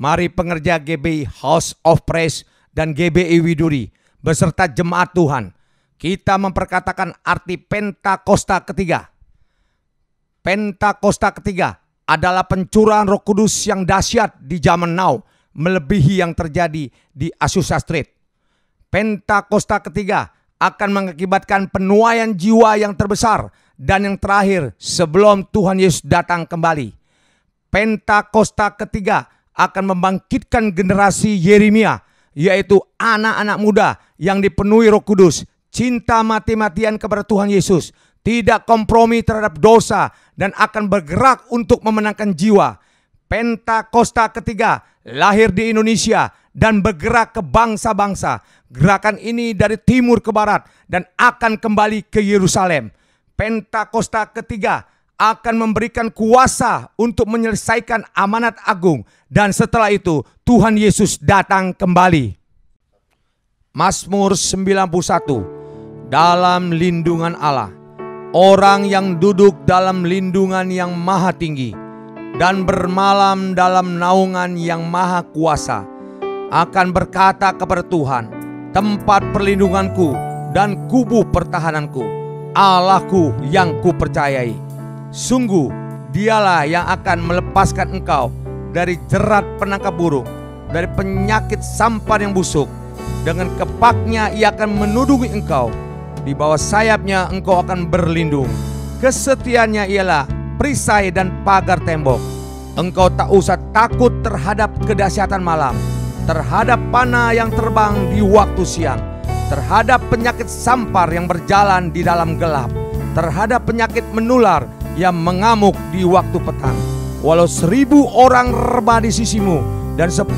Mari pengerja GBI House of Praise dan GBI Widuri beserta jemaat Tuhan, kita memperkatakan arti Pentakosta ketiga. Pentakosta ketiga adalah pencurahan Roh Kudus yang dahsyat di zaman now, melebihi yang terjadi di Azusa Street. Pentakosta ketiga akan mengakibatkan penuaian jiwa yang terbesar dan yang terakhir sebelum Tuhan Yesus datang kembali. Pentakosta ketiga akan membangkitkan generasi Yeremia, yaitu anak-anak muda yang dipenuhi Roh Kudus, cinta mati-matian kepada Tuhan Yesus, tidak kompromi terhadap dosa, dan akan bergerak untuk memenangkan jiwa. Pentakosta ketiga lahir di Indonesia dan bergerak ke bangsa-bangsa. Gerakan ini dari timur ke barat dan akan kembali ke Yerusalem. Pentakosta ketiga akan memberikan kuasa untuk menyelesaikan amanat agung, dan setelah itu Tuhan Yesus datang kembali. Mazmur 91. Dalam lindungan Allah, orang yang duduk dalam lindungan yang maha tinggi dan bermalam dalam naungan yang maha kuasa akan berkata kepada Tuhan, tempat perlindunganku dan kubu pertahananku, Allahku yang kupercayai. Sungguh dialah yang akan melepaskan engkau dari jerat penangkap burung, dari penyakit sampar yang busuk. Dengan kepaknya ia akan menudungi engkau, di bawah sayapnya engkau akan berlindung. Kesetiaannya ialah perisai dan pagar tembok. Engkau tak usah takut terhadap kedahsyatan malam, terhadap panah yang terbang di waktu siang, terhadap penyakit sampar yang berjalan di dalam gelap, terhadap penyakit menular yang mengamuk di waktu petang. Walau 1000 orang rebah di sisimu dan 10.000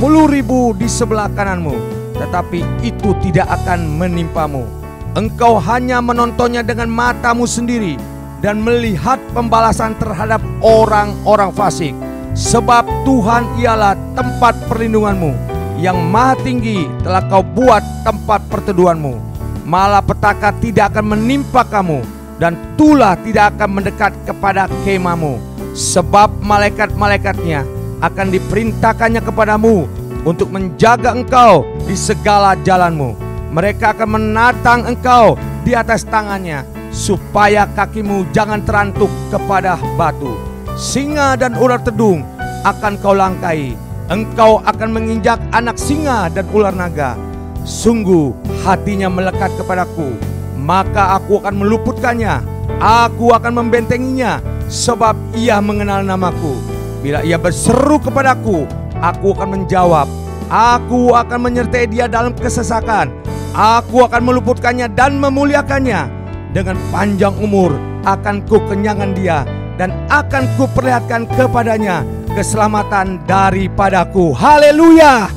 di sebelah kananmu, tetapi itu tidak akan menimpamu. Engkau hanya menontonnya dengan matamu sendiri dan melihat pembalasan terhadap orang-orang fasik. Sebab Tuhan ialah tempat perlindunganmu, yang maha tinggi telah kau buat tempat perteduhanmu. Malapetaka tidak akan menimpa kamu, dan tulah tidak akan mendekat kepada kemahmu. Sebab malaikat-malaikatnya akan diperintahkannya kepadamu untuk menjaga engkau di segala jalanmu. Mereka akan menatang engkau di atas tangannya, supaya kakimu jangan terantuk kepada batu. Singa dan ular tedung akan kau langkai. Engkau akan menginjak anak singa dan ular naga. Sungguh hatinya melekat kepadaku, maka aku akan meluputkannya. Aku akan membentenginya, sebab ia mengenal namaku. Bila ia berseru kepadaku, aku akan menjawab. Aku akan menyertai dia dalam kesesakan. Aku akan meluputkannya dan memuliakannya. Dengan panjang umur akan ku kenyangkan dia, dan akan ku perlihatkan kepadanya keselamatan daripadaku. Haleluya!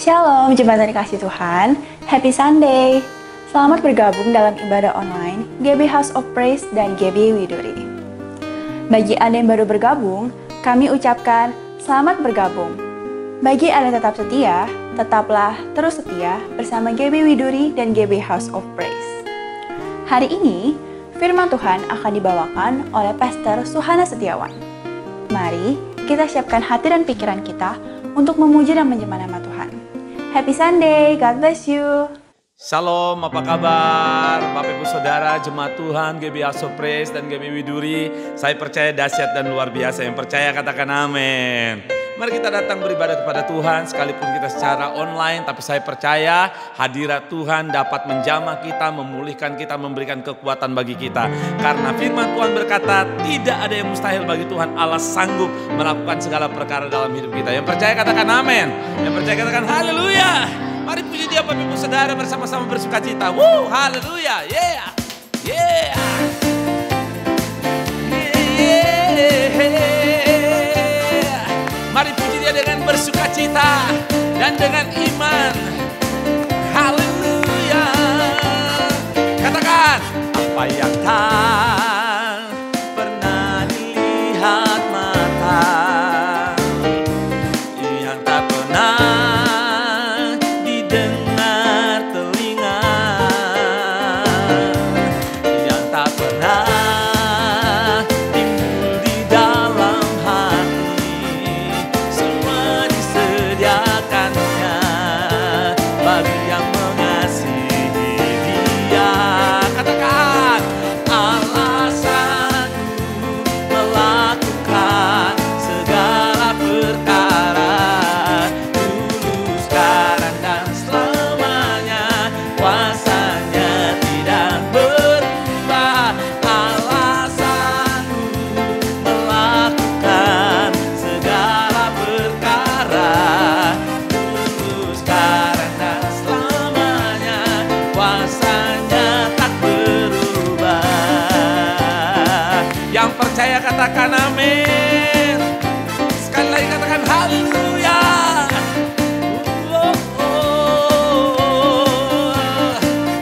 Shalom jemaat yang dikasihi Tuhan, Happy Sunday. Selamat bergabung dalam ibadah online GBI House of Praise dan GBI Widuri. Bagi Anda yang baru bergabung, kami ucapkan selamat bergabung. Bagi Anda yang tetap setia, tetaplah terus setia bersama GBI Widuri dan GBI House of Praise. Hari ini, firman Tuhan akan dibawakan oleh Pastor Suhana Setiawan. Mari kita siapkan hati dan pikiran kita untuk memuji dan menyembah nama Tuhan. Happy Sunday, God bless you. Shalom, apa kabar Bapak Ibu Saudara, jemaat Tuhan, GBI House of Praise dan GBI Widuri. Saya percaya dahsyat dan luar biasa. Yang percaya katakan amin. Mari kita datang beribadah kepada Tuhan, sekalipun kita secara online, tapi saya percaya hadirat Tuhan dapat menjamah kita, memulihkan kita, memberikan kekuatan bagi kita. Karena firman Tuhan berkata, tidak ada yang mustahil bagi Tuhan. Allah sanggup melakukan segala perkara dalam hidup kita. Yang percaya katakan amin. Yang percaya katakan haleluya. Mari puji Dia Bapak Ibu Saudara bersama-sama bersuka cita. Woo, haleluya. Yeah. Yeah. Yeah. Mari puji Dia dengan bersuka cita dan dengan iman. Haleluya. Katakan, apa yang tak pernah dilihat mata, yang tak pernah didengar telinga, yang tak pernah timbul di dalam hati, semua disediakannya bagi yang mengasihi Dia. Katakan, alasanku melakukan segala perkara, dulu, sekarang, dan selamanya, kuasanya tidak berubah. Alasanku melakukan segala perkara, dulu, sekarang, dan selamanya, kuasanya tak berubah. Yang percaya katakan amin. Sekali lagi katakan haleluya. Oh, oh.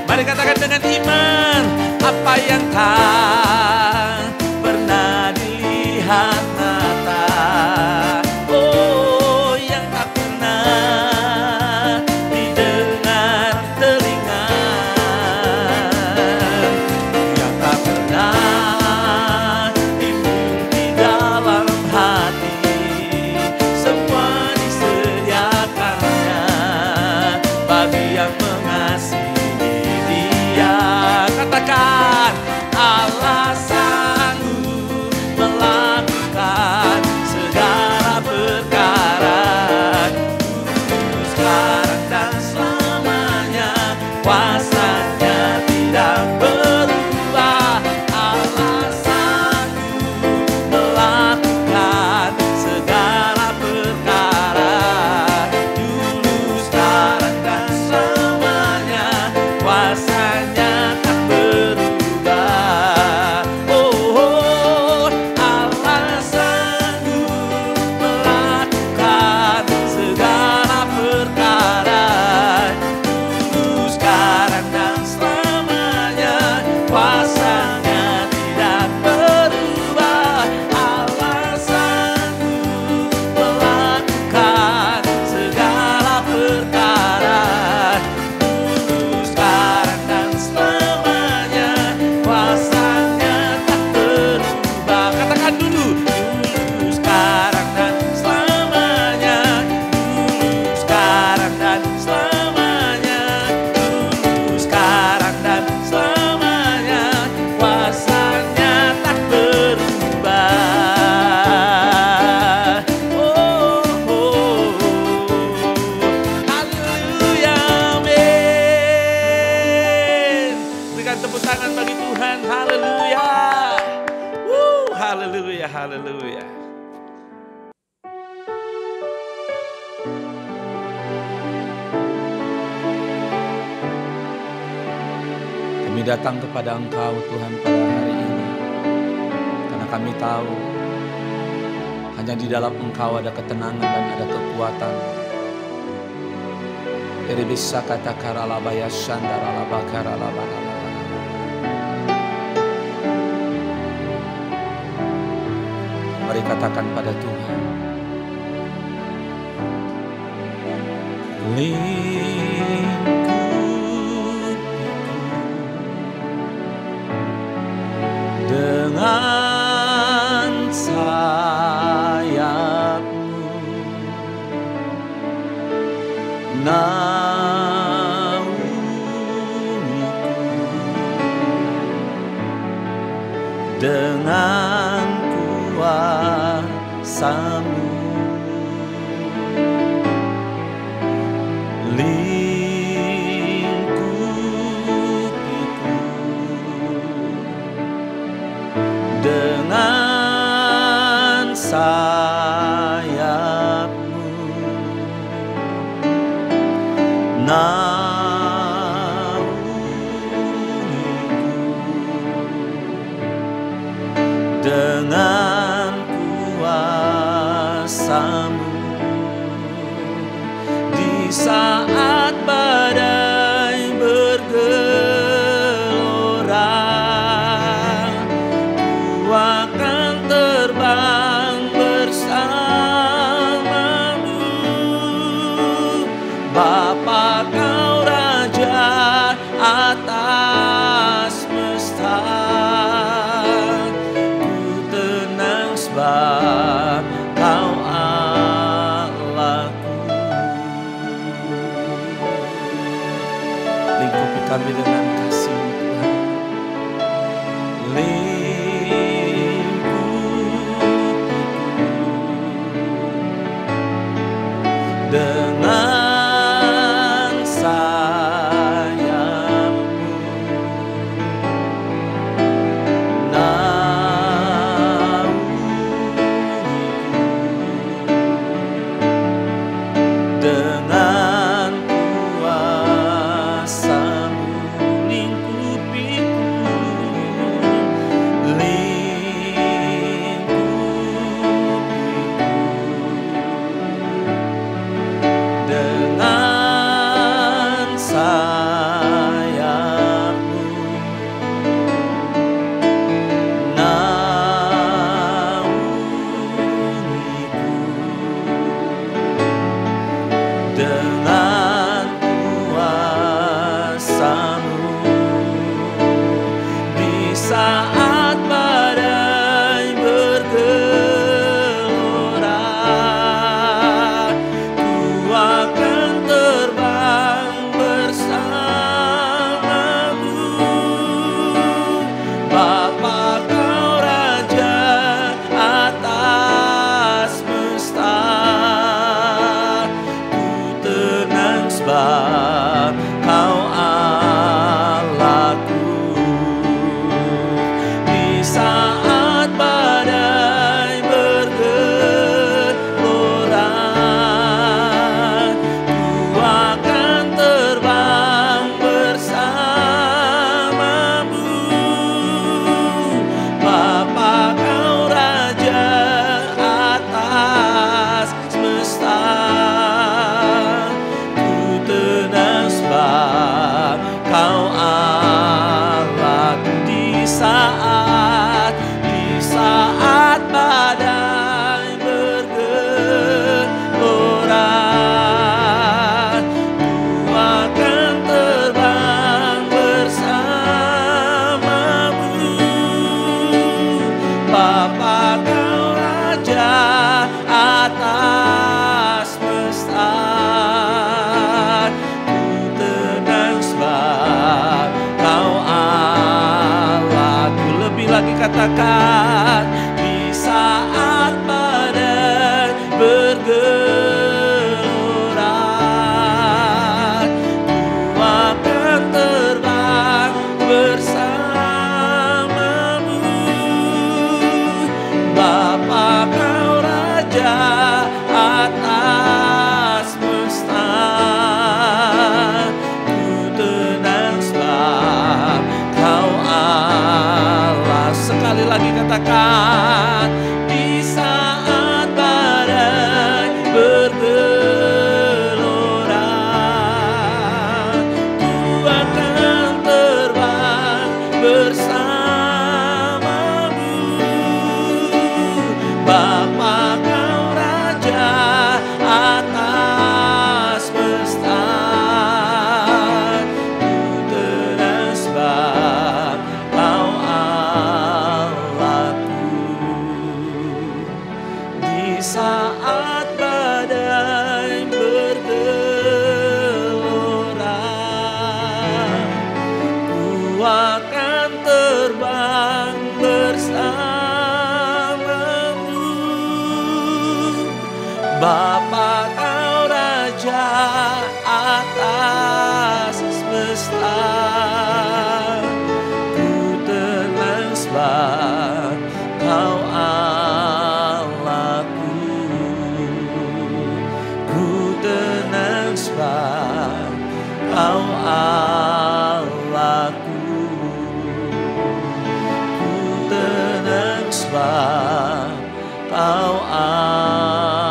Mari katakan dengan iman, apa yang tak pernah dilihat mata, oh, yang tak pernah didengar telinga, yang tak pernah timbul di dalam hati, semua disediakannya bagi yang mengasihi Dia. Katakan, alasanku melakukan segala perkara, dulu, sekarang, dan selamanya, kuasanya tidak berubah. Alasanku melakukan segala perkara, dulu, sekarang, dan selamanya, kuasanya tak berubah. Oh, oh, alasanku melakukan segala perkara, dulu, sekarang, dan selamanya, kuasanya tidak berubah. Alasanku melakukan segala perkara, dulu, sekarang, dan selamanya, kuasanya tak berubah. Katakan dulu, dulu, sekarang, dan selamanya, dulu, sekarang, dan selamanya, dulu, sekarang, dan selamanya, kuasanya tak berubah. Oh, oh, haleluya, amin. Berikan tepuk tangan bagi Tuhan, haleluya. Haleluya, haleluya. Kami datang kepada Engkau Tuhan pada hari ini, karena kami tahu hanya di dalam Engkau ada ketenangan dan ada kekuatan. Eri bisa kata karalabaya shandaralaba karalabana. Mari katakan pada Tuhan, lingkupiku dengan sayapmu, naungiku dengan kuasa-Mu. Lingkupiku dengan sayap-Mu, kuasamu. Di saat badai bergelora, ku akan terbang bersamamu. Bapa, Kau Raja atas semesta, ku tenang sebab Kau Allahku. Lingkupi kami dengan kasih-Mu Tuhan. Dengan sayap-Mu, naungiku. Dengan kuasa-Mu lingkupiku, dengan sayap-Mu, naungiku. Dengan kuasa-Mu, di saat badai bergelora, ku akan terbang bersamamu. Bapa, Kau Raja atas semesta, ku tenang sebab Kau Allahku. Di saat badai bergelora, ku akan terbang bersamamu. Bapa, Kau Raja atas semesta, ku tenang sebab Kau Allahku. Di saat badai bergelora, ku akan terbang bersamamu. Bapa, Kau Raja atas semesta, ku tenang sebab Kau Allahku. Lebih lagi katakan, di saat badai bergelora, ku akan terbang bersamamu. Bapa, Kau Raja atas semesta, ku tenang sebab Kau Allah. Sekali lagi katakan, di saat badai bergelora, ku akan terbang bersamamu. Bapa, Kau Raja atas semesta, ku tenang sebab Kau Allahku. Di saat badai bergelora, ku akan terbang bersamamu. Bapa, Kau Raja atas semesta, ku tenang sebab Kau Allahku. Ku tenang sebab Kau Allahku. Ku tenang sebab Kau Allah.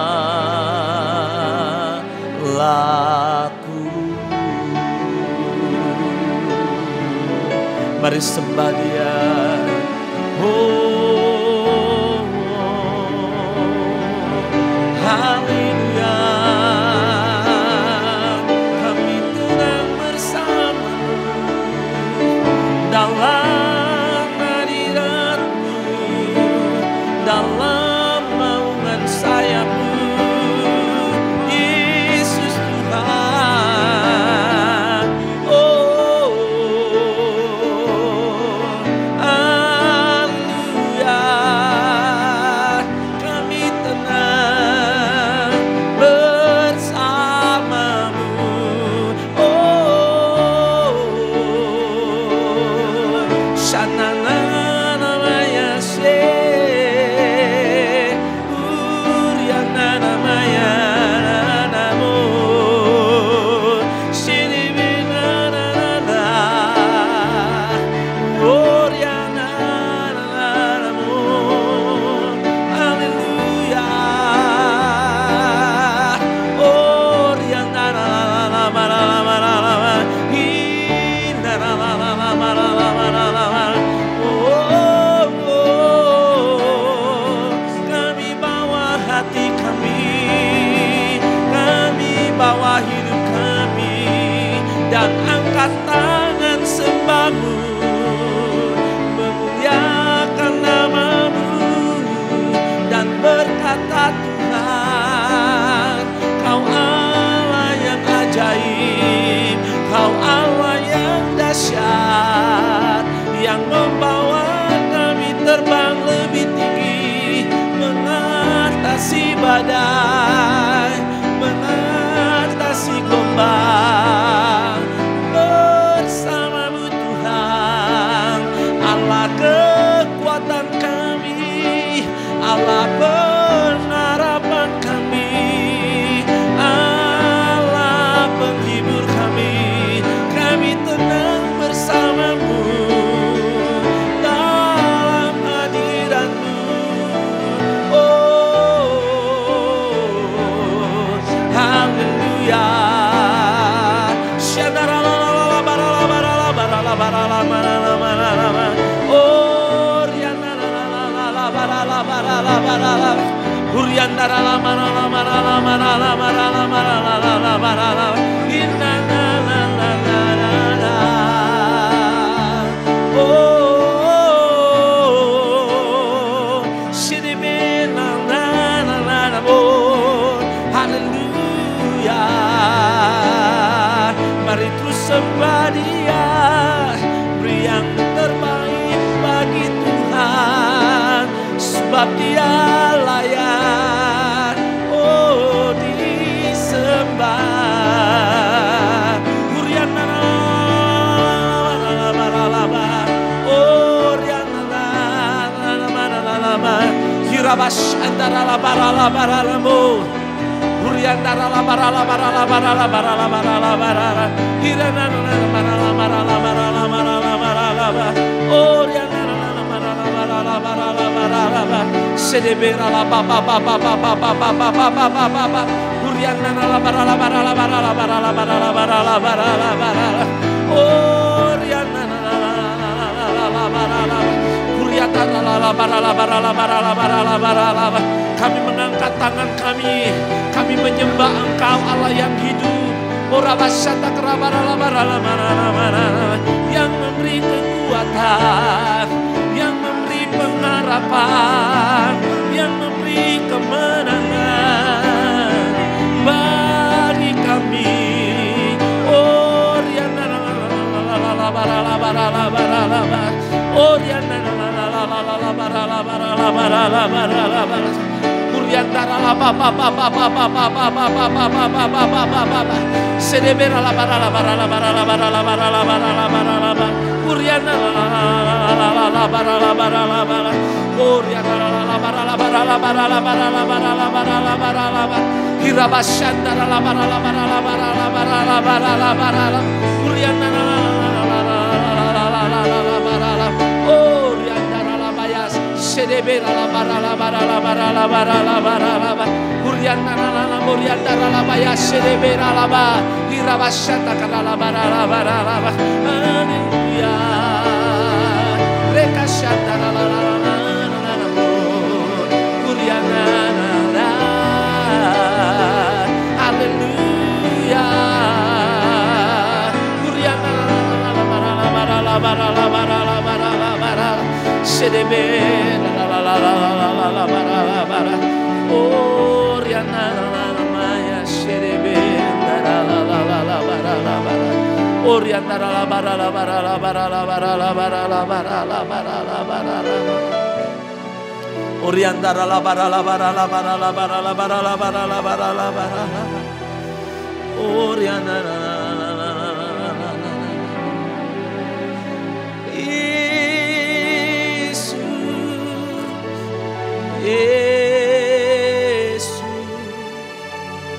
Mari sembah Dia. Oh, haleluya. Kami tenang bersama-Mu dalam hadirat-Mu, dalam naungan sayap-Mu, Yesus Tuhan. Oh, haleluya. Kami tenang bersama-Mu. Oh, Shananamaya se, Urianamaya namo, Shirivinanana, Oriananamo. Haleluya. Oriananalamaralamaralama, Hinaralamaralamaralama. Kami bawa hati kami bawa hidup kami, dan angkat tangan sembah-Mu, memuliakan nama-Mu, dan berkata Tuhan, Kau Allah yang ajaib, Kau Allah yang dahsyat, yang membawa kami terbang lebih tinggi, mengatasi badai, mengatasi gelombang. Bersama-Mu Tuhan, Allah kekuatan kami, Allah pengharapan kami, Allah penghibur kami. Kami tenang bersama-Mu dalam hadirat-Mu. Oh, haleluya. Haleluya. Mari terus sembah Dia, beri yang terbaik bagi Tuhan, sebab Dia layak, oh disembah. Hirabash antara la bara la bara la mo, Huriandara la bara la bara la bara la bara la bara la bara, Hirana la bara la bara la bara la bara la bara la bara, Oriandara la bara la bara la bara la bara la bara, Sedebera la ba ba ba ba ba ba ba ba ba ba ba ba ba ba, Huriandara la bara la bara la bara la bara la bara la bara la bara la bara, Oriandara la bara la kami mengangkat tangan kami menyembah Engkau Allah yang hidup, yang memberi kekuatan, yang memberi pengharapan, yang memberi kemenangan bagi kami. Sedebera la bara la bara la bara la bara la bara la bara Huriana la morianda la baya sedebera la ba hirabashata kala la bara la bara la ba. Haleluya. Oriandara la bara la bara la bara la bara la bara la bara la bara la bara la. Oriandara la bara la bara la bara la bara la bara la bara la bara la bara la. Oriandara Yesus,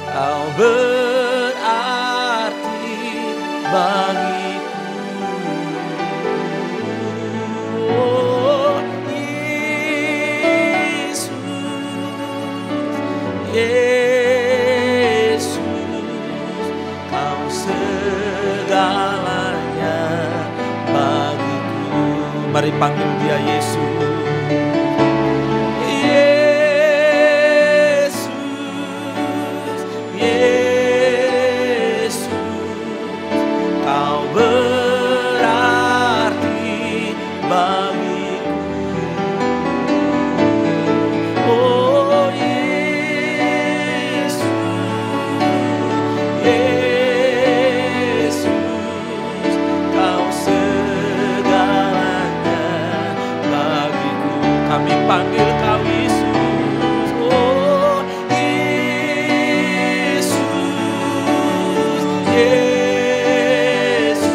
Kau berarti bagiku. Oh, Yesus, Yesus, Kau segalanya bagiku. Mari panggil Dia Yesus. Panggil Kau Yesus, oh Yesus, Yesus,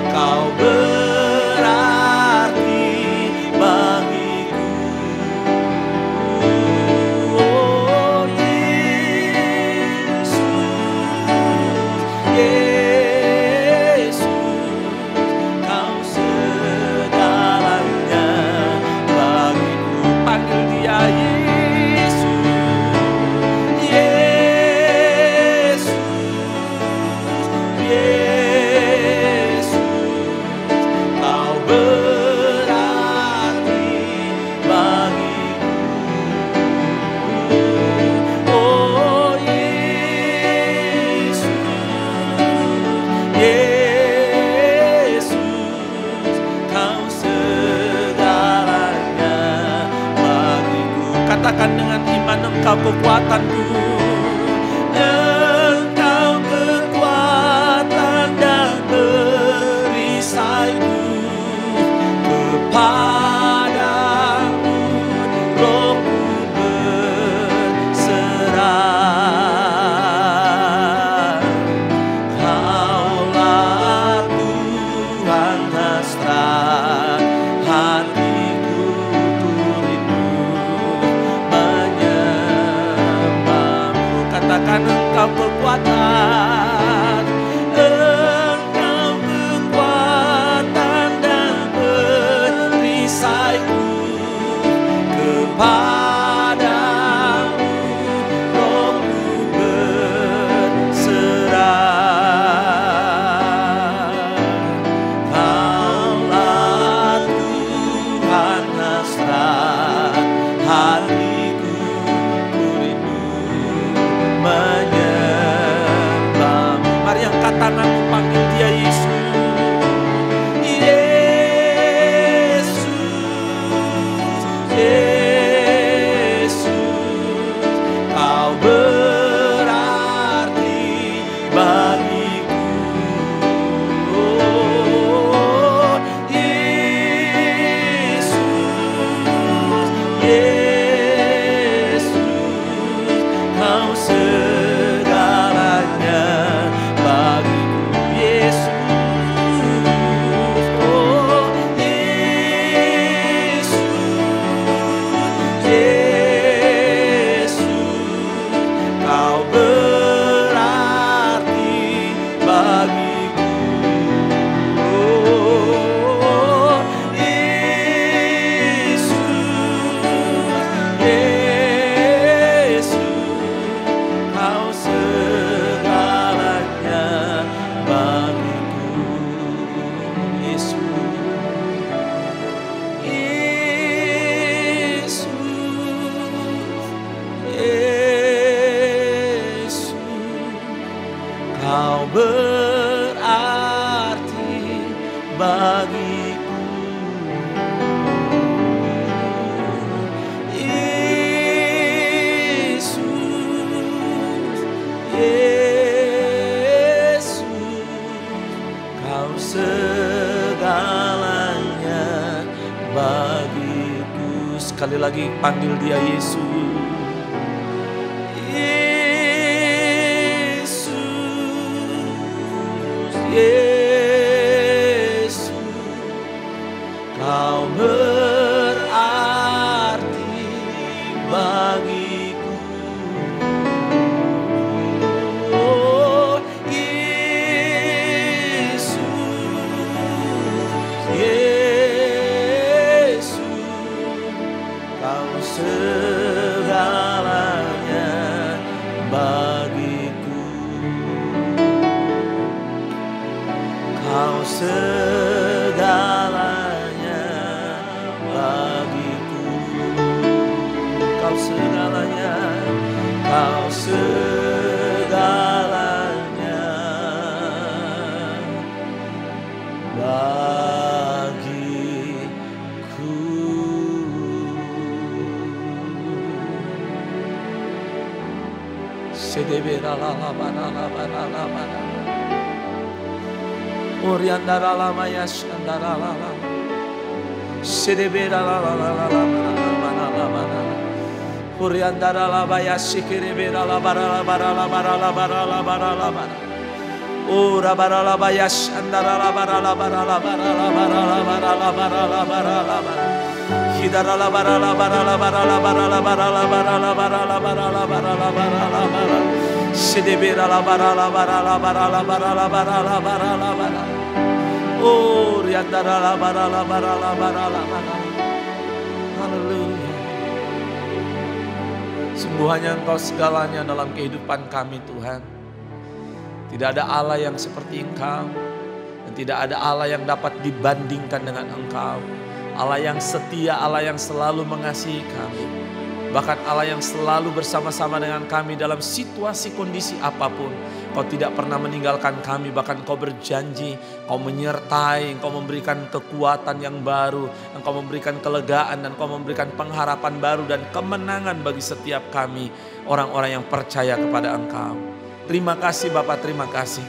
Kau berarti bagiku. Oh Yesus, Yesus, Kau segalanya. Panggil Dia Yesus, Yesus, Yesus, Kau berarti bagiku. Oh Yesus, Yesus, Kau segalanya. Katakan dengan iman, Engkau kekuatanku, Engkau kekuatan dan perisaiku. Kepadamu rohku berserah. Kaulah Tuhan hasrat hatiku, katakan Engkau kekuatan, Engkau kekuatan dan perisaiku. Kepadamu rohku berserah. Kaulah Tuhan hasrat hatiku, menyembahmu. Mari angkat tanganmu, panggil Dia Yesus. Yesus, Yesus, Kau berarti bagiku. Oh, Yesus, Yesus, Kau segalanya bagiku. Yesus, oh Yesus, Yesus, Kau berarti bagiku. Oh Yesus, Yesus, Kau segalanya bagiku. Yesus, Yesus, Yesus, Kau berarti bagiku. Yesus, Yesus, lagi panggil dia Yesus. Yesus, Yesus, Kau berarti bagiku. Oh, Yesus, Yesus, Kau segalanya bagiku. Kau segalanya bagiku. Kau segalanya, Kau segalanya bagiku. Sedebera la la bara la bara la bara. Oriandara la maya shandara la la. Sedebera la la la la la bara la bara. Oriandara la baya shikerebera la bara la bara la bara la bara la bara la bara. Ora bara la baya shandara la bara la bara la bara la bara la bara la bara la bara la bara. Hidara la bara la bara la bara la bara la bara la bara la bara la bara la bara la bara la bara. Sedebera la bara la bara la bara la bara la bara la bara la bara. Oh, riandara la bara la bara la bara la bara. Haleluya. Sungguh hanya Engkau segalanya dalam kehidupan kami Tuhan. Tidak ada Allah yang seperti Engkau. Dan tidak ada Allah yang dapat dibandingkan dengan Engkau. Allah yang setia, Allah yang selalu mengasihi kami. Bahkan Allah yang selalu bersama-sama dengan kami dalam situasi kondisi apapun. Kau tidak pernah meninggalkan kami, bahkan Kau berjanji, Kau menyertai, Kau memberikan kekuatan yang baru, Engkau memberikan kelegaan dan Kau memberikan pengharapan baru dan kemenangan bagi setiap kami, orang-orang yang percaya kepada Engkau. Terima kasih Bapa, terima kasih.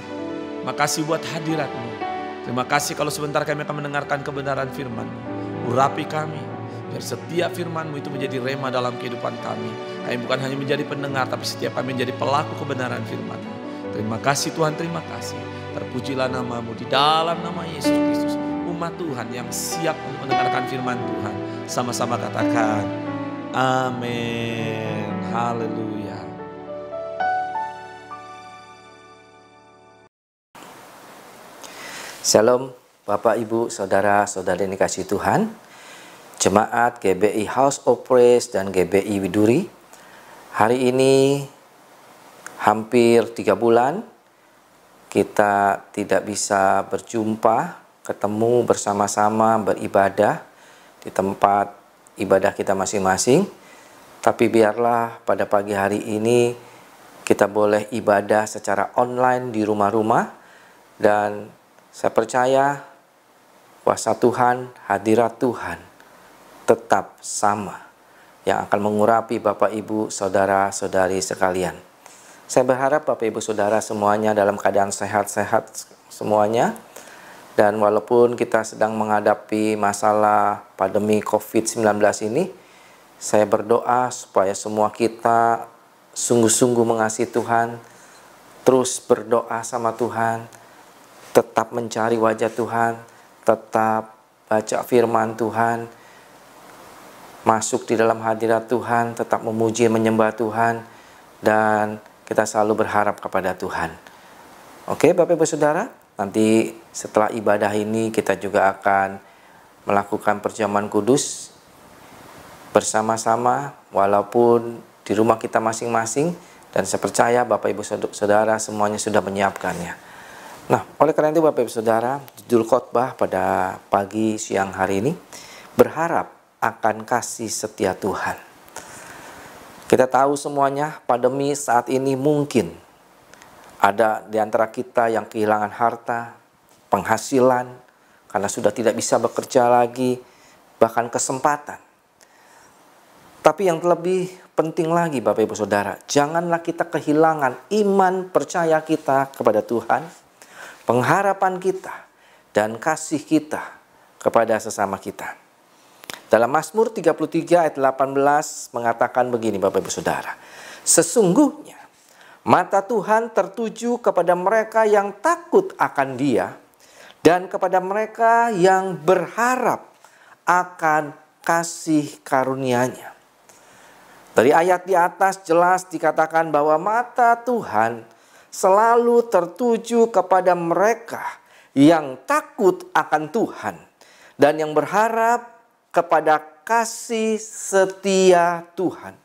Makasih buat hadirat-Mu. Terima kasih kalau sebentar kami akan mendengarkan kebenaran firman-Mu. Urapi kami, biar setiap firman-Mu itu menjadi rema dalam kehidupan kami. Kami bukan hanya menjadi pendengar, tapi setiap kami menjadi pelaku kebenaran firman-Mu. Terima kasih Tuhan, terima kasih. Terpujilah nama-Mu di dalam nama Yesus Kristus. Umat Tuhan yang siap mendengarkan firman Tuhan. Sama-sama katakan, amin. Haleluya. Shalom Bapak, Ibu, Saudara-saudari yang dikasihi Tuhan. Jemaat GBI House of Praise dan GBI Widuri. Hari ini hampir 3 bulan kita tidak bisa berjumpa, ketemu bersama-sama beribadah di tempat ibadah kita masing-masing. Tapi biarlah pada pagi hari ini kita boleh ibadah secara online di rumah-rumah. Dan saya percaya kuasa Tuhan, hadirat Tuhan tetap sama yang akan mengurapi Bapak, Ibu, Saudara-saudari sekalian. Saya berharap Bapak, Ibu, Saudara semuanya dalam keadaan sehat-sehat semuanya. Dan walaupun kita sedang menghadapi masalah pandemi COVID-19 ini, saya berdoa supaya semua kita sungguh-sungguh mengasihi Tuhan, terus berdoa sama Tuhan, tetap mencari wajah Tuhan, tetap baca firman Tuhan, masuk di dalam hadirat Tuhan, tetap memuji menyembah Tuhan, dan kita selalu berharap kepada Tuhan. Oke Bapak Ibu Saudara, nanti setelah ibadah ini kita juga akan melakukan perjamuan kudus bersama-sama walaupun di rumah kita masing-masing, dan saya percaya Bapak Ibu Saudara semuanya sudah menyiapkannya. Nah, oleh karena itu Bapak Ibu Saudara, judul khotbah pada pagi siang hari ini, berharap akan kasih setia Tuhan. Kita tahu semuanya pandemi saat ini mungkin ada di antara kita yang kehilangan harta, penghasilan, karena sudah tidak bisa bekerja lagi, bahkan kesempatan. Tapi yang lebih penting lagi Bapak Ibu Saudara, janganlah kita kehilangan iman percaya kita kepada Tuhan, pengharapan kita, dan kasih kita kepada sesama kita. Dalam Mazmur 33 ayat 18 mengatakan begini Bapak Ibu Saudara. Sesungguhnya mata Tuhan tertuju kepada mereka yang takut akan Dia dan kepada mereka yang berharap akan kasih karunia-Nya. Dari ayat di atas jelas dikatakan bahwa mata Tuhan selalu tertuju kepada mereka yang takut akan Tuhan dan yang berharap kepada kasih setia Tuhan.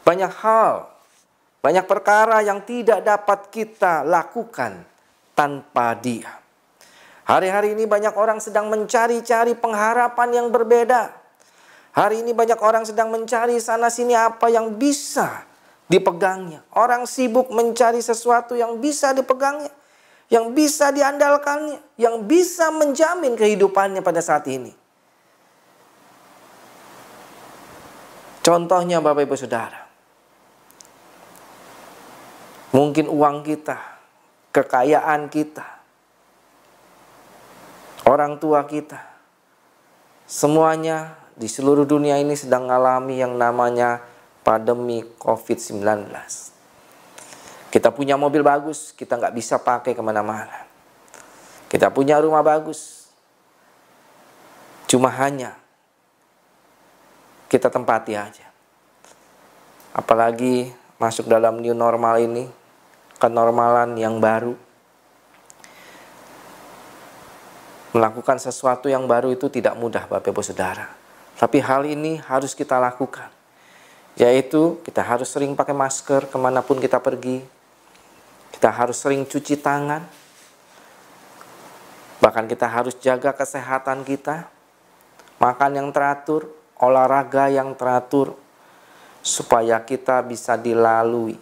Banyak hal, banyak perkara yang tidak dapat kita lakukan tanpa Dia. Hari-hari ini banyak orang sedang mencari-cari pengharapan yang berbeda. Hari ini banyak orang sedang mencari sana sini apa yang bisa dipegangnya. Orang sibuk mencari sesuatu yang bisa dipegangnya, yang bisa diandalkannya, yang bisa menjamin kehidupannya pada saat ini. Contohnya Bapak Ibu Saudara, mungkin uang kita, kekayaan kita, orang tua kita, semuanya di seluruh dunia ini sedang mengalami yang namanya pandemi COVID-19. Kita punya mobil bagus, kita nggak bisa pakai kemana-mana. Kita punya rumah bagus, cuma hanya kita tempati aja. Apalagi masuk dalam new normal ini, kenormalan yang baru. Melakukan sesuatu yang baru itu tidak mudah Bapak Ibu Saudara. Tapi hal ini harus kita lakukan. Yaitu kita harus sering pakai masker kemanapun kita pergi. Kita harus sering cuci tangan. Bahkan kita harus jaga kesehatan kita. Makan yang teratur, olahraga yang teratur, supaya kita bisa dilalui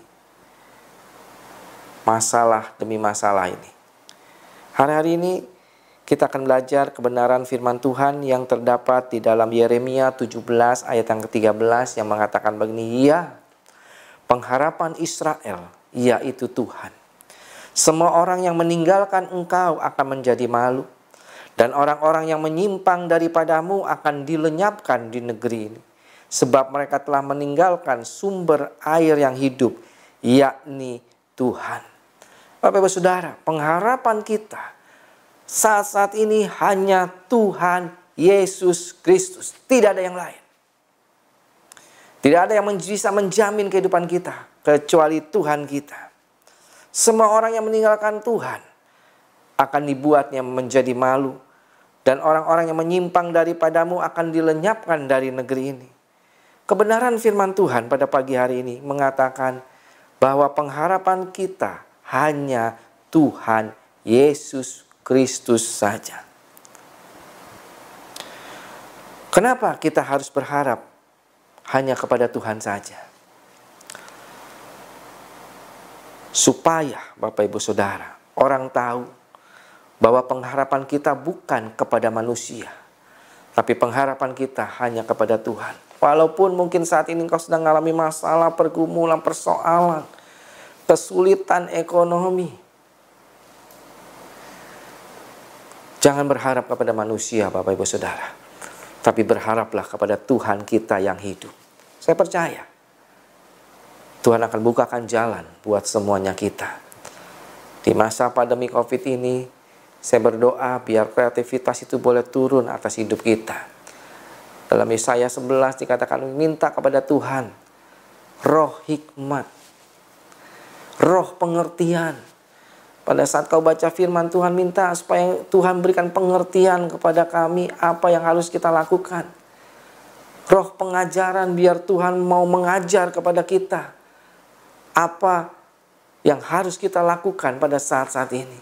masalah demi masalah ini. Hari-hari ini kita akan belajar kebenaran firman Tuhan yang terdapat di dalam Yeremia 17 ayat yang ke-13 yang mengatakan begini, "Ya, pengharapan Israel, yaitu Tuhan. Semua orang yang meninggalkan engkau akan menjadi malu, dan orang-orang yang menyimpang daripadamu akan dilenyapkan di negeri ini. Sebab mereka telah meninggalkan sumber air yang hidup, yakni Tuhan." Bapak Ibu Saudara, pengharapan kita saat-saat ini hanya Tuhan Yesus Kristus. Tidak ada yang lain. Tidak ada yang bisa menjamin kehidupan kita kecuali Tuhan kita. Semua orang yang meninggalkan Tuhan akan dibuatnya menjadi malu. Dan orang-orang yang menyimpang daripadamu akan dilenyapkan dari negeri ini. Kebenaran firman Tuhan pada pagi hari ini mengatakan bahwa pengharapan kita hanya Tuhan Yesus Kristus saja. Kenapa kita harus berharap hanya kepada Tuhan saja? Supaya Bapak Ibu Saudara, orang tahu bahwa pengharapan kita bukan kepada manusia, tapi pengharapan kita hanya kepada Tuhan. Walaupun mungkin saat ini engkau sedang mengalami masalah, pergumulan, persoalan, kesulitan ekonomi, jangan berharap kepada manusia Bapak Ibu Saudara, tapi berharaplah kepada Tuhan kita yang hidup. Saya percaya Tuhan akan bukakan jalan buat semuanya kita. Di masa pandemi COVID ini, saya berdoa biar kreativitas itu boleh turun atas hidup kita. Dalam Yesaya 11 dikatakan minta kepada Tuhan roh hikmat, roh pengertian. Pada saat kau baca firman Tuhan, minta supaya Tuhan berikan pengertian kepada kami apa yang harus kita lakukan. Roh pengajaran biar Tuhan mau mengajar kepada kita apa yang harus kita lakukan pada saat-saat ini.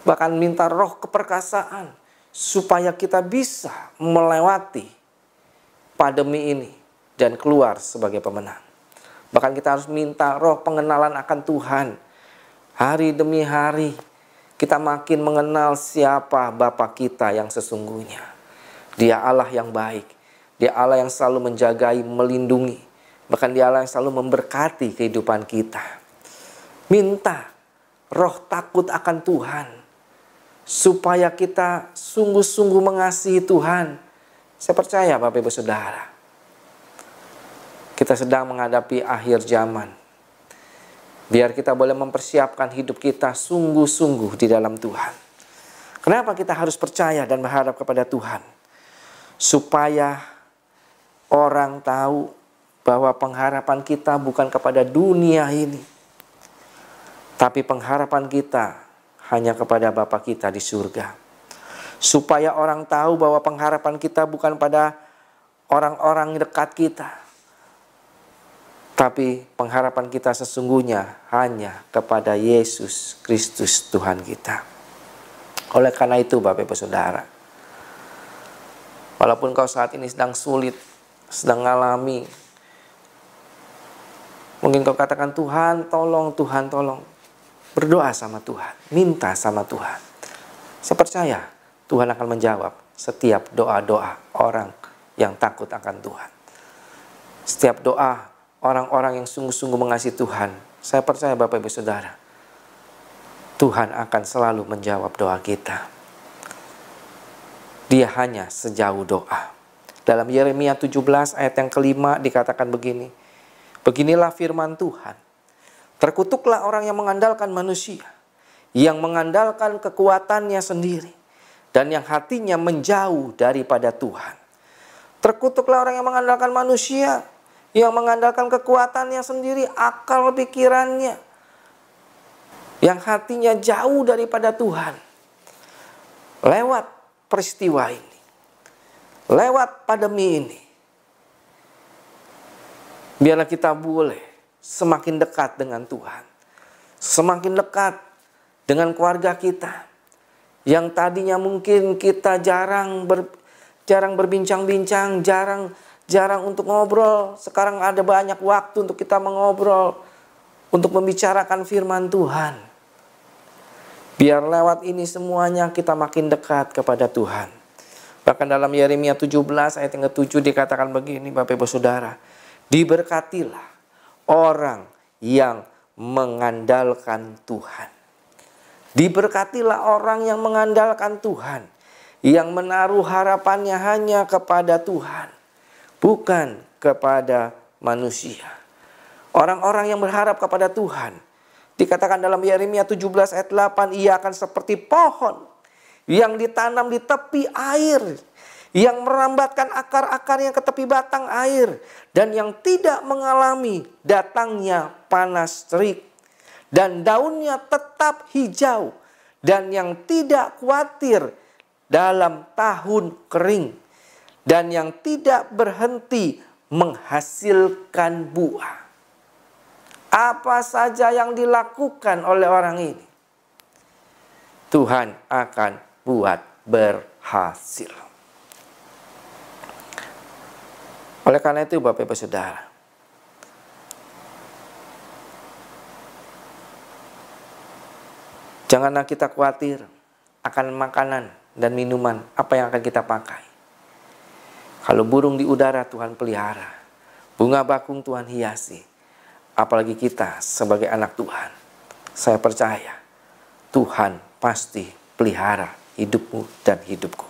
Bahkan minta roh keperkasaan supaya kita bisa melewati pandemi ini dan keluar sebagai pemenang. Bahkan kita harus minta roh pengenalan akan Tuhan. Hari demi hari kita makin mengenal siapa Bapa kita yang sesungguhnya. Dia Allah yang baik. Dia Allah yang selalu menjagai, melindungi. Bahkan Dia Allah yang selalu memberkati kehidupan kita. Minta roh takut akan Tuhan, supaya kita sungguh-sungguh mengasihi Tuhan Saya percaya Bapak Ibu Saudara, kita sedang menghadapi akhir zaman. Biar kita boleh mempersiapkan hidup kita sungguh-sungguh di dalam Tuhan. Kenapa kita harus percaya dan berharap kepada Tuhan? Supaya orang tahu bahwa pengharapan kita bukan kepada dunia ini, tapi pengharapan kita hanya kepada Bapa kita di surga. Supaya orang tahu bahwa pengharapan kita bukan pada orang-orang dekat kita, tapi pengharapan kita sesungguhnya hanya kepada Yesus Kristus Tuhan kita. Oleh karena itu Bapak Ibu Saudara, walaupun kau saat ini sedang sulit, sedang mengalami, mungkin kau katakan, Tuhan tolong, Tuhan tolong. Berdoa sama Tuhan, minta sama Tuhan. Saya percaya Tuhan akan menjawab setiap doa-doa orang yang takut akan Tuhan. Setiap doa orang-orang yang sungguh-sungguh mengasihi Tuhan. Saya percaya Bapak Ibu Saudara, Tuhan akan selalu menjawab doa kita. Dia hanya sejauh doa. Dalam Yeremia 17 ayat yang kelima dikatakan begini. Beginilah firman Tuhan. Terkutuklah orang yang mengandalkan manusia, yang mengandalkan kekuatannya sendiri, dan yang hatinya menjauh daripada Tuhan. Terkutuklah orang yang mengandalkan manusia, yang mengandalkan kekuatannya sendiri, akal pikirannya, yang hatinya jauh daripada Tuhan. Lewat peristiwa ini, lewat pandemi ini, biarlah kita boleh semakin dekat dengan Tuhan, semakin dekat dengan keluarga kita, yang tadinya mungkin kita jarang berbincang-bincang, jarang untuk ngobrol. Sekarang ada banyak waktu untuk kita mengobrol, untuk membicarakan firman Tuhan. Biar lewat ini semuanya kita makin dekat kepada Tuhan. Bahkan dalam Yeremia 17 ayat yang ke-7 dikatakan begini Bapak Ibu Saudara. Diberkatilah orang yang mengandalkan Tuhan. Diberkatilah orang yang mengandalkan Tuhan, yang menaruh harapannya hanya kepada Tuhan, bukan kepada manusia. Orang-orang yang berharap kepada Tuhan, dikatakan dalam Yeremia 17 ayat 8, ia akan seperti pohon yang ditanam di tepi air, yang merambatkan akar-akarnya ke tepi batang air, dan yang tidak mengalami datangnya panas terik, dan daunnya tetap hijau, dan yang tidak khawatir dalam tahun kering, dan yang tidak berhenti menghasilkan buah. Apa saja yang dilakukan oleh orang ini, Tuhan akan buat berhasil. Oleh karena itu Bapak Ibu Saudara, janganlah kita khawatir akan makanan dan minuman apa yang akan kita pakai. Kalau burung di udara Tuhan pelihara, bunga bakung Tuhan hiasi, apalagi kita sebagai anak Tuhan. Saya percaya Tuhan pasti pelihara hidupmu dan hidupku.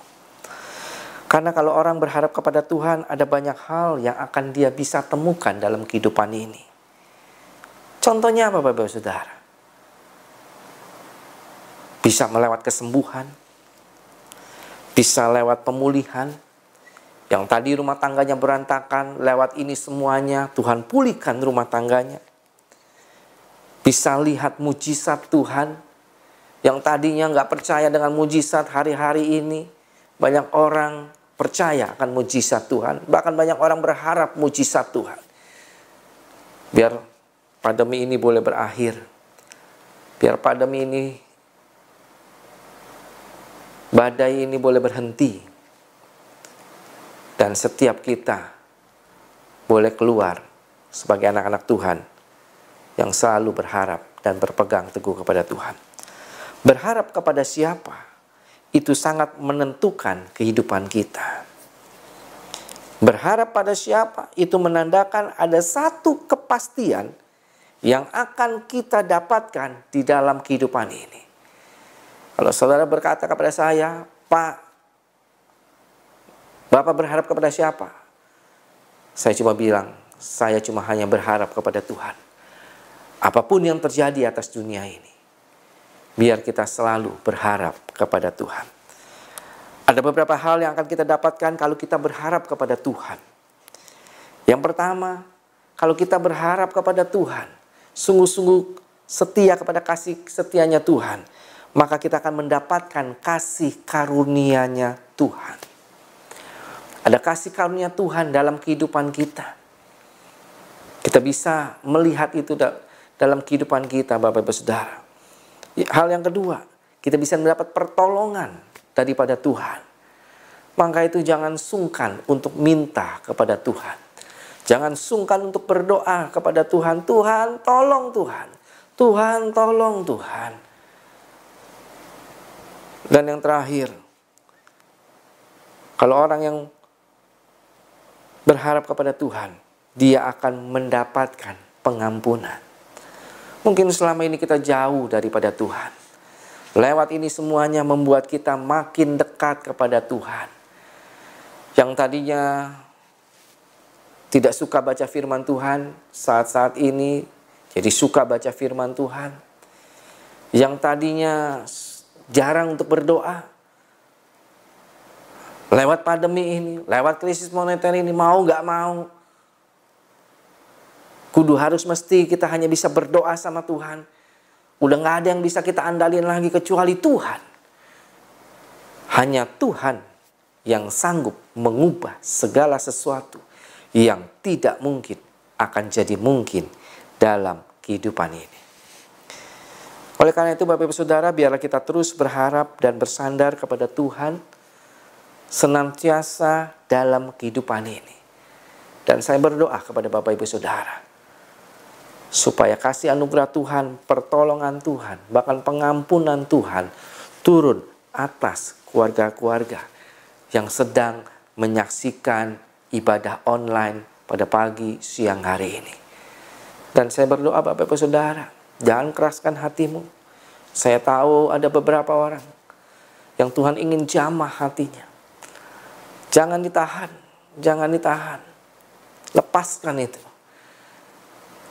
Karena kalau orang berharap kepada Tuhan, ada banyak hal yang akan dia bisa temukan dalam kehidupan ini. Contohnya apa Bapak Saudara? Bisa melewat kesembuhan, bisa lewat pemulihan. Yang tadi rumah tangganya berantakan, lewat ini semuanya Tuhan pulihkan rumah tangganya. Bisa lihat mujizat Tuhan. Yang tadinya nggak percaya dengan mujizat, hari-hari ini banyak orang percaya akan mujizat Tuhan. Bahkan banyak orang berharap mujizat Tuhan. Biar pandemi ini boleh berakhir. Biar pandemi ini, badai ini boleh berhenti. Dan setiap kita boleh keluar sebagai anak-anak Tuhan yang selalu berharap dan berpegang teguh kepada Tuhan. Berharap kepada siapa? Itu sangat menentukan kehidupan kita. Berharap pada siapa? Itu menandakan ada satu kepastian yang akan kita dapatkan di dalam kehidupan ini. Kalau saudara berkata kepada saya, Pak, Bapak berharap kepada siapa? Saya cuma bilang, saya cuma hanya berharap kepada Tuhan. Apapun yang terjadi atas dunia ini, biar kita selalu berharap kepada Tuhan. Ada beberapa hal yang akan kita dapatkan kalau kita berharap kepada Tuhan. Yang pertama, kalau kita berharap kepada Tuhan, sungguh-sungguh setia kepada kasih setianya Tuhan, maka kita akan mendapatkan kasih karunia-Nya Tuhan. Ada kasih karunia Tuhan dalam kehidupan kita. Kita bisa melihat itu dalam kehidupan kita, Bapak Ibu Saudara. Hal yang kedua, kita bisa mendapat pertolongan daripada Tuhan. Maka itu jangan sungkan untuk minta kepada Tuhan. Jangan sungkan untuk berdoa kepada Tuhan. Tuhan, tolong Tuhan. Tuhan, tolong Tuhan. Dan yang terakhir, kalau orang yang berharap kepada Tuhan, dia akan mendapatkan pengampunan. Mungkin selama ini kita jauh daripada Tuhan. Lewat ini semuanya membuat kita makin dekat kepada Tuhan. Yang tadinya tidak suka baca firman Tuhan, saat-saat ini jadi suka baca firman Tuhan. Yang tadinya jarang untuk berdoa, lewat pandemi ini, lewat krisis moneter ini, mau gak mau, kudu harus mesti kita hanya bisa berdoa sama Tuhan. Udah gak ada yang bisa kita andalin lagi kecuali Tuhan. Hanya Tuhan yang sanggup mengubah segala sesuatu yang tidak mungkin akan jadi mungkin dalam kehidupan ini. Oleh karena itu Bapak Ibu Saudara, biarlah kita terus berharap dan bersandar kepada Tuhan senantiasa dalam kehidupan ini. Dan saya berdoa kepada Bapak Ibu Saudara, supaya kasih anugerah Tuhan, pertolongan Tuhan, bahkan pengampunan Tuhan turun atas keluarga-keluarga yang sedang menyaksikan ibadah online pada pagi siang hari ini. Dan saya berdoa Bapak Ibu Saudara, jangan keraskan hatimu. Saya tahu ada beberapa orang yang Tuhan ingin jamah hatinya. Jangan ditahan, jangan ditahan. Lepaskan itu.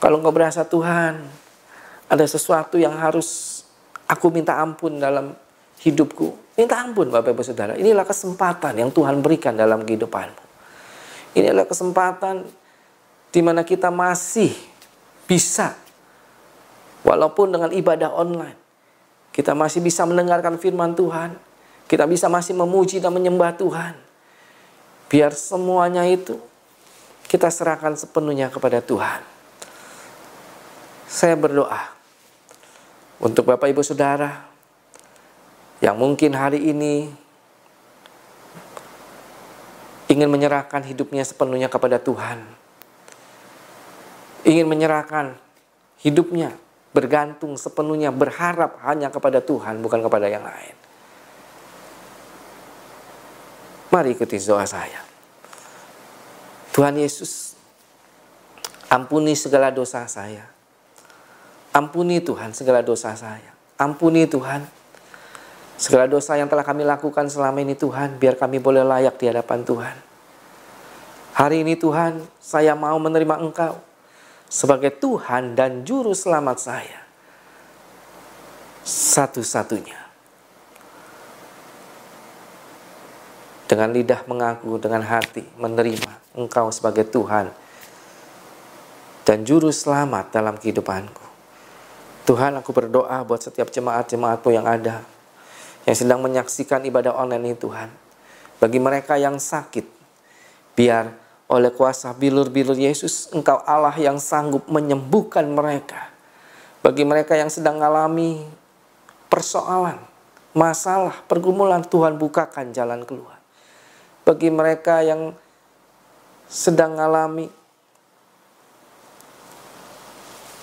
Kalau engkau berasa Tuhan, ada sesuatu yang harus aku minta ampun dalam hidupku. Minta ampun Bapak Ibu Saudara. Inilah kesempatan yang Tuhan berikan dalam kehidupanmu. Inilah kesempatan di mana kita masih bisa, walaupun dengan ibadah online, kita masih bisa mendengarkan firman Tuhan. Kita bisa masih memuji dan menyembah Tuhan. Biar semuanya itu kita serahkan sepenuhnya kepada Tuhan. Saya berdoa untuk Bapak Ibu Saudara yang mungkin hari ini ingin menyerahkan hidupnya sepenuhnya kepada Tuhan. Ingin menyerahkan hidupnya, bergantung sepenuhnya, berharap hanya kepada Tuhan, bukan kepada yang lain. Mari ikuti doa saya. Tuhan Yesus, ampuni segala dosa saya. Ampuni Tuhan segala dosa saya. Ampuni Tuhan segala dosa yang telah kami lakukan selama ini Tuhan, biar kami boleh layak di hadapan Tuhan. Hari ini Tuhan, saya mau menerima Engkau sebagai Tuhan dan Juru Selamat saya. Satu-satunya. Dengan lidah mengaku, dengan hati menerima Engkau sebagai Tuhan dan Juru Selamat dalam kehidupanku. Tuhan, aku berdoa buat setiap jemaat-jemaat-Mu yang ada, yang sedang menyaksikan ibadah online ini Tuhan. Bagi mereka yang sakit, biar oleh kuasa bilur-bilur Yesus, Engkau Allah yang sanggup menyembuhkan mereka. Bagi mereka yang sedang mengalami persoalan, masalah, pergumulan, Tuhan bukakan jalan keluar. Bagi mereka yang sedang mengalami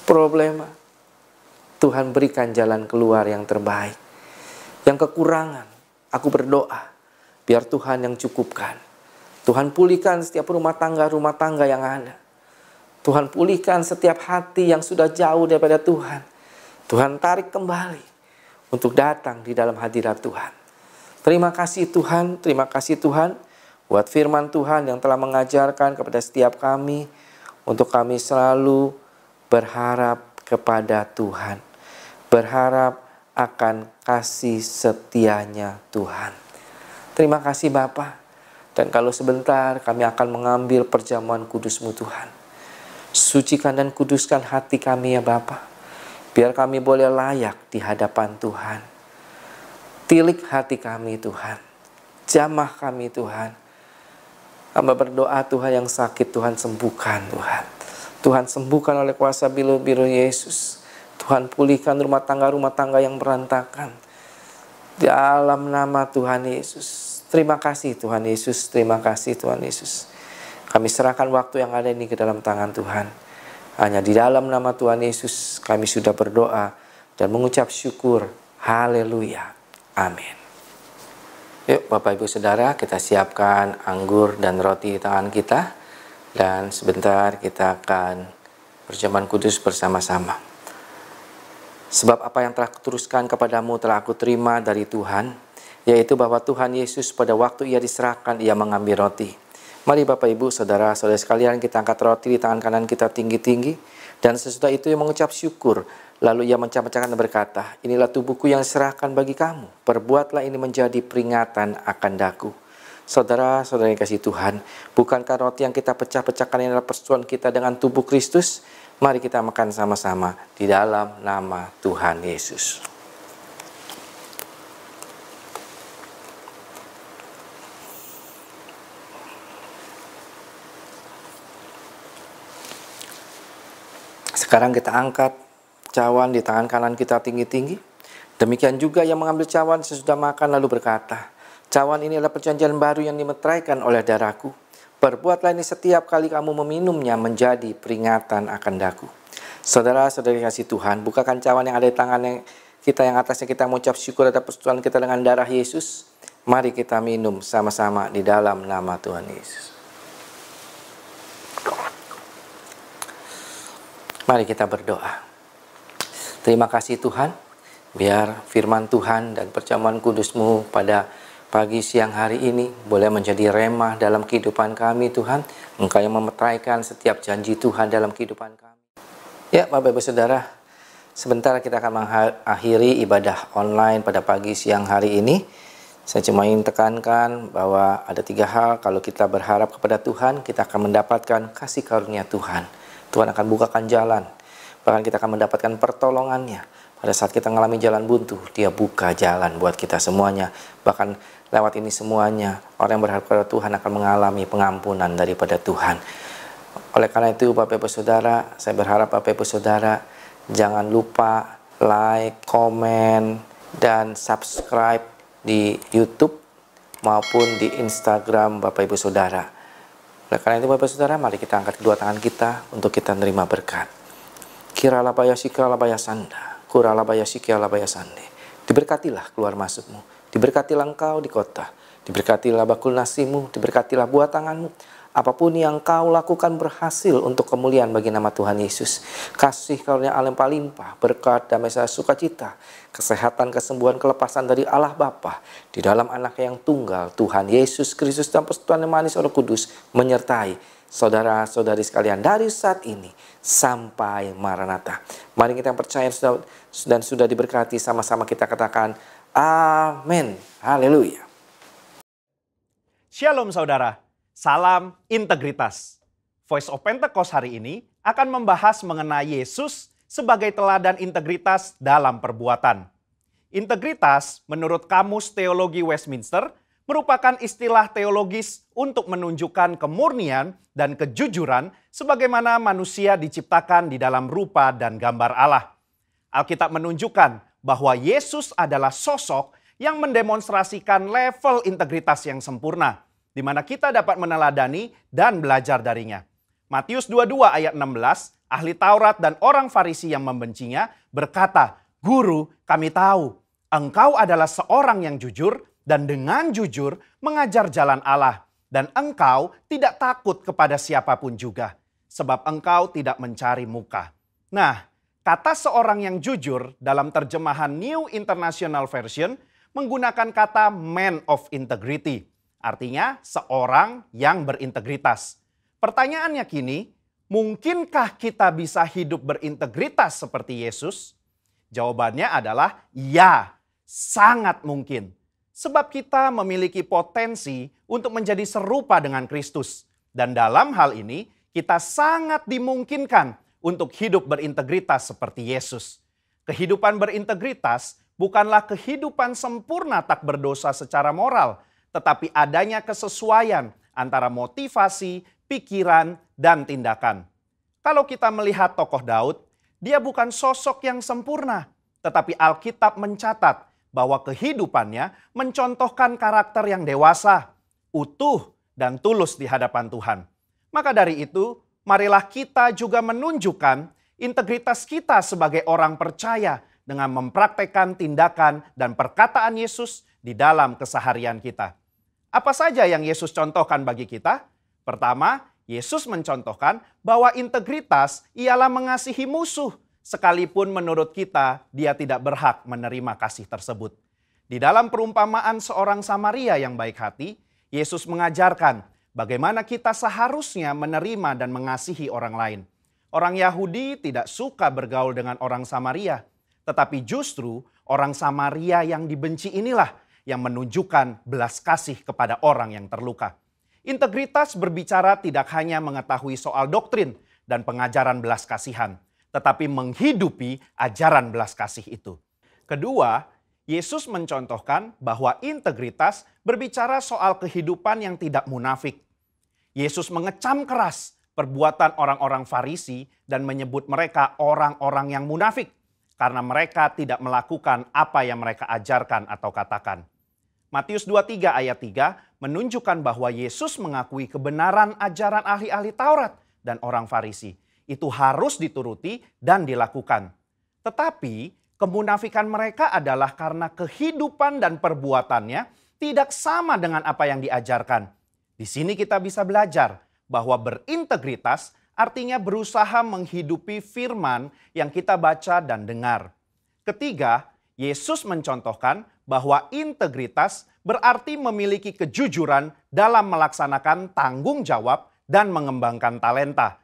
problema, Tuhan berikan jalan keluar yang terbaik. Yang kekurangan, aku berdoa, biar Tuhan yang cukupkan. Tuhan pulihkan setiap rumah tangga yang ada. Tuhan pulihkan setiap hati yang sudah jauh daripada Tuhan. Tuhan tarik kembali untuk datang di dalam hadirat Tuhan. Terima kasih Tuhan, terima kasih Tuhan. Buat firman Tuhan yang telah mengajarkan kepada setiap kami, untuk kami selalu berharap kepada Tuhan. Berharap akan kasih setianya Tuhan. Terima kasih Bapa. Dan kalau sebentar kami akan mengambil perjamuan kudus-Mu Tuhan. Sucikan dan kuduskan hati kami ya Bapa. Biar kami boleh layak di hadapan Tuhan. Tilik hati kami Tuhan. Jamah kami Tuhan. Hamba berdoa Tuhan yang sakit Tuhan sembuhkan Tuhan. Tuhan sembuhkan oleh kuasa bilu-bilu Yesus. Tuhan pulihkan rumah tangga yang berantakan. Dalam nama Tuhan Yesus. Terima kasih Tuhan Yesus. Terima kasih Tuhan Yesus. Kami serahkan waktu yang ada ini ke dalam tangan Tuhan. Hanya di dalam nama Tuhan Yesus kami sudah berdoa dan mengucap syukur. Haleluya. Amin. Yuk Bapak Ibu Saudara, kita siapkan anggur dan roti di tangan kita. Dan sebentar kita akan berjamuan kudus bersama-sama. Sebab apa yang telah kuteruskan kepadamu telah aku terima dari Tuhan, yaitu bahwa Tuhan Yesus pada waktu ia diserahkan, ia mengambil roti. Mari Bapak Ibu Saudara-saudara sekalian, kita angkat roti di tangan kanan kita tinggi-tinggi. Dan sesudah itu ia mengucap syukur. Lalu ia mencah-mecahkan dan berkata, inilah tubuhku yang diserahkan bagi kamu. Perbuatlah ini menjadi peringatan akan daku. Saudara-saudara yang kasih Tuhan, bukankah roti yang kita pecah-pecahkan ini adalah persetujuan kita dengan tubuh Kristus? Mari kita makan sama-sama di dalam nama Tuhan Yesus. Sekarang kita angkat cawan di tangan kanan kita tinggi-tinggi. Demikian juga yang mengambil cawan sesudah makan lalu berkata, cawan ini adalah perjanjian baru yang dimeteraikan oleh darahku. Perbuatlah ini setiap kali kamu meminumnya menjadi peringatan akan daku. Saudara-saudari kasih Tuhan, bukakan cawan yang ada di tangan kita yang atasnya kita mengucap syukur atas persetujuan kita dengan darah Yesus. Mari kita minum sama-sama di dalam nama Tuhan Yesus. Mari kita berdoa. Terima kasih Tuhan, biar firman Tuhan dan perjamuan kudus-Mu pada pagi siang hari ini boleh menjadi remah dalam kehidupan kami Tuhan. Engkau yang memeteraikan setiap janji Tuhan dalam kehidupan kami. Ya Bapak Ibu Saudara, sebentar kita akan mengakhiri ibadah online pada pagi siang hari ini. Saya cuma ingin tekankan bahwa ada 3 hal. Kalau kita berharap kepada Tuhan, kita akan mendapatkan kasih karunia Tuhan. Tuhan akan bukakan jalan. Bahkan kita akan mendapatkan pertolongannya. Pada saat kita mengalami jalan buntu, Dia buka jalan buat kita semuanya. Bahkan lewat ini semuanya, orang yang berharap kepada Tuhan akan mengalami pengampunan daripada Tuhan. Oleh karena itu Bapak Ibu Saudara, saya berharap Bapak Ibu Saudara jangan lupa like, komen, dan subscribe di YouTube maupun di Instagram Bapak Ibu Saudara. Oleh karena itu Bapak Saudara, mari kita angkat kedua tangan kita untuk kita menerima berkat. Kiralabaya sikralabaya sanda, kuralabaya sikralabaya sande. Diberkatilah keluar masukmu, diberkatilah engkau di kota, diberkatilah bakul nasimu, diberkatilah buah tanganmu. Apapun yang kau lakukan berhasil untuk kemuliaan bagi nama Tuhan Yesus. Kasih karunia Allah yang limpah, berkat, damai, sukacita, kesehatan, kesembuhan, kelepasan dari Allah Bapa di dalam anak yang tunggal Tuhan Yesus Kristus dan persekutuan yang manis Roh Kudus menyertai saudara-saudari sekalian dari saat ini sampai Maranatha. Mari kita yang percaya dan sudah diberkati, sama-sama kita katakan amin. Haleluya. Shalom saudara. Salam integritas. Voice of Pentecost hari ini akan membahas mengenai Yesus sebagai teladan integritas dalam perbuatan. Integritas menurut Kamus Teologi Westminster merupakan istilah teologis untuk menunjukkan kemurnian dan kejujuran sebagaimana manusia diciptakan di dalam rupa dan gambar Allah. Alkitab menunjukkan bahwa Yesus adalah sosok yang mendemonstrasikan level integritas yang sempurna, di mana kita dapat meneladani dan belajar darinya. Matius 22 ayat 16, ahli Taurat dan orang Farisi yang membencinya berkata, "Guru, kami tahu, engkau adalah seorang yang jujur dan dengan jujur mengajar jalan Allah. Dan engkau tidak takut kepada siapapun juga, sebab engkau tidak mencari muka." Nah, kata seorang yang jujur dalam terjemahan New International Version menggunakan kata man of integrity. artinya seorang yang berintegritas. Pertanyaannya kini, mungkinkah kita bisa hidup berintegritas seperti Yesus? Jawabannya adalah ya, sangat mungkin. Sebab kita memiliki potensi untuk menjadi serupa dengan Kristus. Dan dalam hal ini, kita sangat dimungkinkan untuk hidup berintegritas seperti Yesus. Kehidupan berintegritas bukanlah kehidupan sempurna tak berdosa secara moral, tetapi adanya kesesuaian antara motivasi, pikiran, dan tindakan. Kalau kita melihat tokoh Daud, dia bukan sosok yang sempurna, tetapi Alkitab mencatat bahwa kehidupannya mencontohkan karakter yang dewasa, utuh, dan tulus di hadapan Tuhan. Maka dari itu, marilah kita juga menunjukkan integritas kita sebagai orang percaya dengan mempraktekkan tindakan dan perkataan Yesus di dalam keseharian kita. Apa saja yang Yesus contohkan bagi kita? Pertama, Yesus mencontohkan bahwa integritas ialah mengasihi musuh, sekalipun menurut kita dia tidak berhak menerima kasih tersebut. Di dalam perumpamaan seorang Samaria yang baik hati, Yesus mengajarkan bagaimana kita seharusnya menerima dan mengasihi orang lain. Orang Yahudi tidak suka bergaul dengan orang Samaria, tetapi justru orang Samaria yang dibenci inilah yang menunjukkan belas kasih kepada orang yang terluka. Integritas berbicara tidak hanya mengetahui soal doktrin dan pengajaran belas kasihan, tetapi menghidupi ajaran belas kasih itu. Kedua, Yesus mencontohkan bahwa integritas berbicara soal kehidupan yang tidak munafik. Yesus mengecam keras perbuatan orang-orang Farisi dan menyebut mereka orang-orang yang munafik karena mereka tidak melakukan apa yang mereka ajarkan atau katakan. Matius 23 ayat 3 menunjukkan bahwa Yesus mengakui kebenaran ajaran ahli-ahli Taurat dan orang Farisi. Itu harus dituruti dan dilakukan. Tetapi kemunafikan mereka adalah karena kehidupan dan perbuatannya tidak sama dengan apa yang diajarkan. Di sini kita bisa belajar bahwa berintegritas artinya berusaha menghidupi firman yang kita baca dan dengar. Ketiga, Yesus mencontohkan bahwa integritas berarti memiliki kejujuran dalam melaksanakan tanggung jawab dan mengembangkan talenta.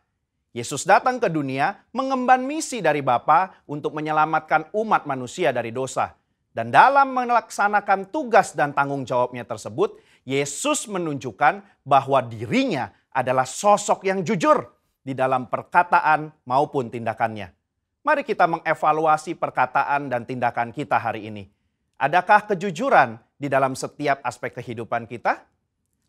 Yesus datang ke dunia mengemban misi dari Bapa untuk menyelamatkan umat manusia dari dosa. Dan dalam melaksanakan tugas dan tanggung jawabnya tersebut, Yesus menunjukkan bahwa dirinya adalah sosok yang jujur di dalam perkataan maupun tindakannya. Mari kita mengevaluasi perkataan dan tindakan kita hari ini. Adakah kejujuran di dalam setiap aspek kehidupan kita?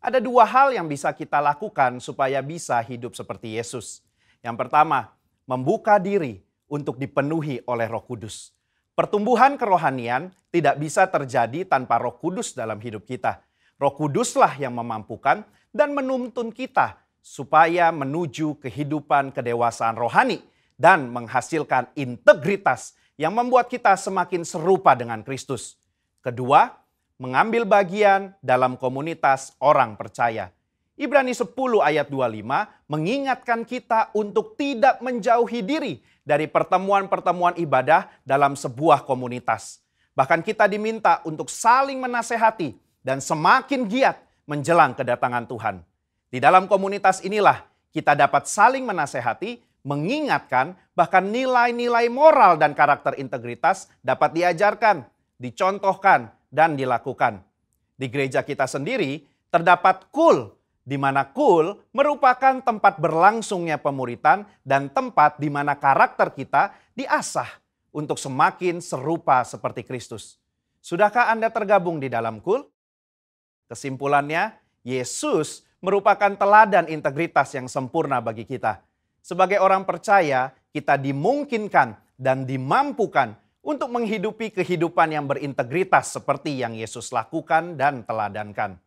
Ada dua hal yang bisa kita lakukan supaya bisa hidup seperti Yesus. Yang pertama, membuka diri untuk dipenuhi oleh Roh Kudus. Pertumbuhan kerohanian tidak bisa terjadi tanpa Roh Kudus dalam hidup kita. Roh Kuduslah yang memampukan dan menuntun kita supaya menuju kehidupan kedewasaan rohani dan menghasilkan integritas yang membuat kita semakin serupa dengan Kristus. Kedua, mengambil bagian dalam komunitas orang percaya. Ibrani 10 ayat 25 mengingatkan kita untuk tidak menjauhi diri dari pertemuan-pertemuan ibadah dalam sebuah komunitas. Bahkan kita diminta untuk saling menasehati dan semakin giat menjelang kedatangan Tuhan. Di dalam komunitas inilah kita dapat saling menasehati, mengingatkan, bahkan nilai-nilai moral dan karakter integritas dapat diajarkan, dicontohkan, dan dilakukan. Di gereja kita sendiri terdapat KUL, di mana KUL merupakan tempat berlangsungnya pemuritan dan tempat di mana karakter kita diasah untuk semakin serupa seperti Kristus. Sudahkah Anda tergabung di dalam KUL? Kesimpulannya, Yesus merupakan teladan integritas yang sempurna bagi kita. Sebagai orang percaya, kita dimungkinkan dan dimampukan untuk menghidupi kehidupan yang berintegritas seperti yang Yesus lakukan dan teladankan.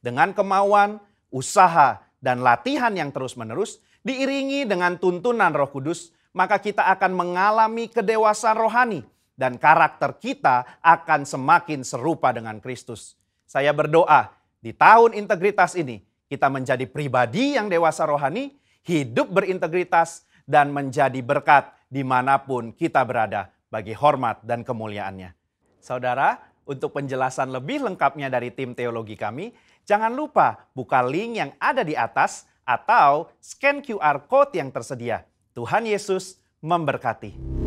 Dengan kemauan, usaha, dan latihan yang terus-menerus, diiringi dengan tuntunan Roh Kudus, maka kita akan mengalami kedewasaan rohani dan karakter kita akan semakin serupa dengan Kristus. Saya berdoa, di tahun integritas ini, kita menjadi pribadi yang dewasa rohani, hidup berintegritas, dan menjadi berkat dimanapun kita berada bagi hormat dan kemuliaannya. Saudara, untuk penjelasan lebih lengkapnya dari tim teologi kami, Jangan lupa buka link yang ada di atas atau scan QR Code yang tersedia. Tuhan Yesus memberkati.